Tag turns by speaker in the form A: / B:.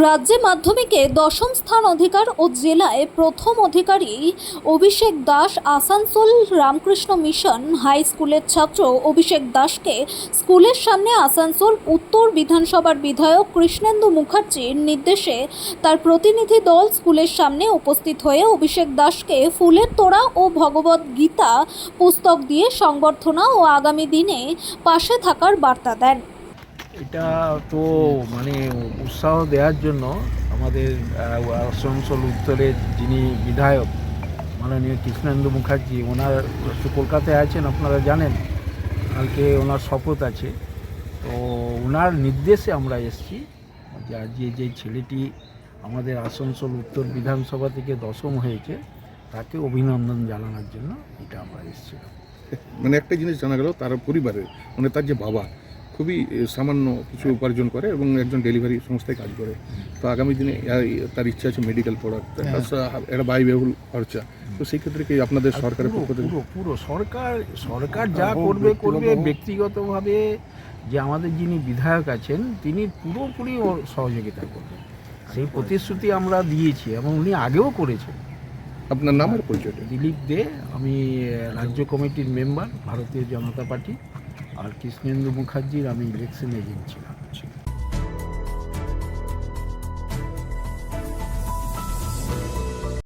A: রাজ্যে মাধ্যমিকে দশম স্থান অধিকার ও জেলায় প্রথম অধিকারী অভিষেক দাস আসানসোল রামকৃষ্ণ মিশন হাই স্কুলের ছাত্র অভিষেক দাসকে স্কুলের সামনে আসানসোল উত্তর বিধানসভার বিধায়ক কৃষ্ণেন্দু মুখার্জির নির্দেশে তার প্রতিনিধি দল স্কুলের সামনে উপস্থিত হয়ে অভিষেক দাসকে ফুলের তোড়া ও ভগবত গীতা পুস্তক দিয়ে সংবর্ধনা ও আগামী দিনে পাশে থাকার বার্তা দেন।
B: এটা তো মানে উৎসাহ দেওয়ার জন্য আমাদের আসানসোল উত্তরের যিনি বিধায়ক মাননীয় কৃষ্ণেন্দু মুখার্জি, ওনার তো কলকাতায় আছেন, আপনারা জানেন, কালকে ওনার শপথ আছে। তো ওনার নির্দেশে আমরা এসেছি যে আজকে যে ছেলেটি আমাদের আসানসোল উত্তর বিধানসভা থেকে দশম হয়েছে তাকে অভিনন্দন জানানোর জন্য এটা আমরা এসেছিলাম।
C: মানে একটা জিনিস জানা গেল, তার পরিবারের মানে তার যে বাবা খুবই সামান্য কিছু উপার্জন করে এবং একজন ডেলিভারি সংস্থায় কাজ করে। তো আগামী দিনে তার ইচ্ছা আছে মেডিকেল পড়ার, একটা ব্যয়বহুল খরচা। তো সেই ক্ষেত্রে কি আপনাদের সরকারের পক্ষ থেকে
B: পুরো সরকার যা করবে ব্যক্তিগতভাবে যে আমাদের যিনি বিধায়ক আছেন তিনি পুরোপুরি সহযোগিতা করবেন, সেই প্রতিশ্রুতি আমরা দিয়েছি এবং উনি আগেও করেছেন।
C: আপনার নাম আর পরিচয়?
B: দিলীপ দে, আমি রাজ্য কমিটির মেম্বার ভারতীয় জনতা পার্টি, আর কৃষ্ণেন্দু মুখার্জির আমি ইলেকশন এজেন্ট ছিলাম।